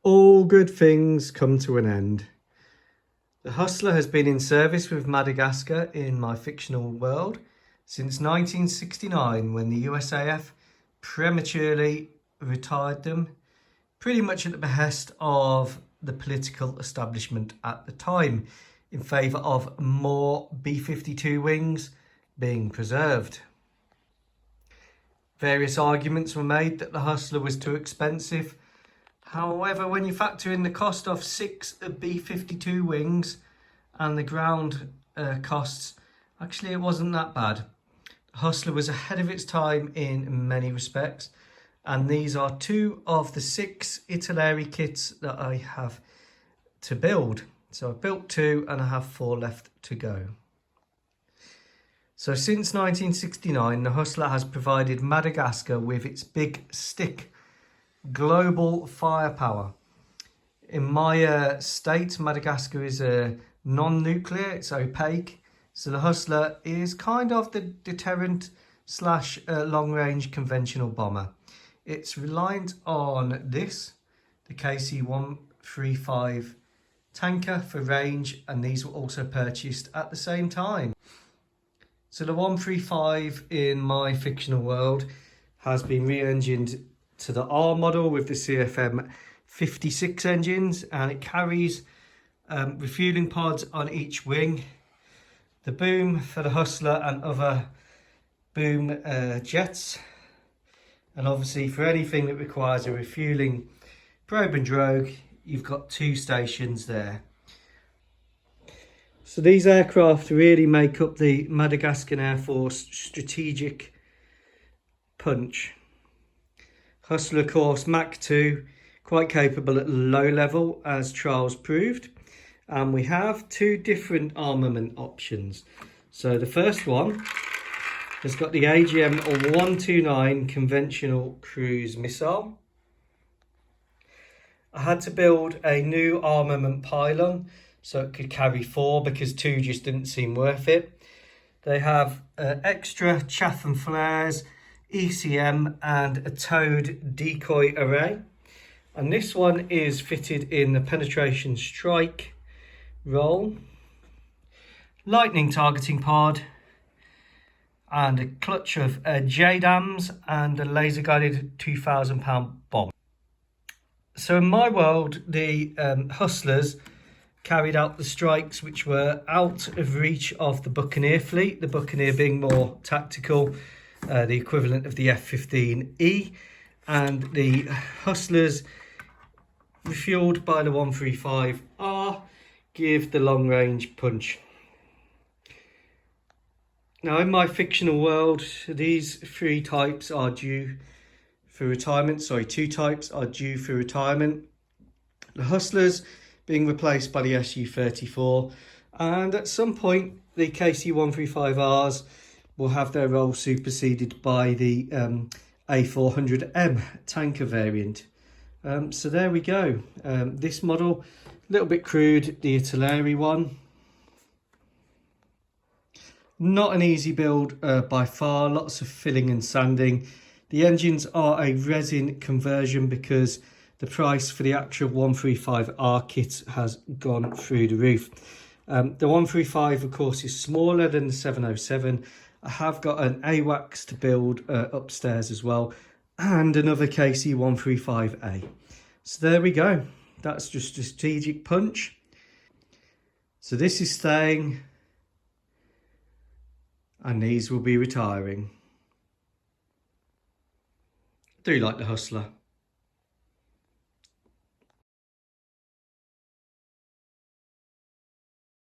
All good things come to an end. The Hustler has been in service with Madagascar in my fictional world since 1969, when the USAF prematurely retired them, pretty much at the behest of the political establishment at the time, in favour of more B-52 wings being preserved. Various arguments were made that the Hustler was too expensive. However, when you factor in the cost of 6 B-52 wings and the ground costs, actually it wasn't that bad. The Hustler was ahead of its time in many respects, and these are 2 of the 6 itinerary kits that I have to build. So I've built 2 and I have 4 left to go. So since 1969, the Hustler has provided Madagascar with its big stick global firepower. In my state, Madagascar is a non-nuclear, it's opaque, so the Hustler is kind of the deterrent slash long-range conventional bomber. It's reliant on this, the KC-135 tanker, for range, and these were also purchased at the same time. So the 135 in my fictional world has been re-engined to the R model with the CFM 56 engines, and it carries refueling pods on each wing, the boom for the Hustler and other boom jets, and obviously for anything that requires a refueling probe and drogue, you've got 2 stations there. So these aircraft really make up the Madagascan Air Force strategic punch. Hustler, of course, Mach 2, quite capable at low level, as trials proved. And we have 2 different armament options. So the first one has got the AGM-129 conventional cruise missile. I had to build a new armament pylon so it could carry 4 because 2 just didn't seem worth it. They have extra chaff and flares, ECM and a towed decoy array. And this one is fitted in the penetration strike roll, lightning targeting pod, and a clutch of JDAMs and a laser guided 2,000-pound bomb. So in my world, the Hustlers carried out the strikes which were out of reach of the Buccaneer fleet, the Buccaneer being more tactical, the equivalent of the F-15E, and the Hustlers, refueled by the 135R, give the long-range punch. Now, in my fictional world, these 3 types are due for retirement. Sorry, 2 types are due for retirement. The Hustlers being replaced by the Su-34, and at some point the KC-135Rs will have their role superseded by the A400M tanker variant. So there we go. This model, a little bit crude, the artillery one. Not an easy build by far, lots of filling and sanding. The engines are a resin conversion because the price for the actual 135R kit has gone through the roof. The 135, of course, is smaller than the 707. I have got an AWACS to build upstairs as well, and another KC-135A. So there we go. That's just a strategic punch. So this is staying, and these will be retiring. I do like the Hustler.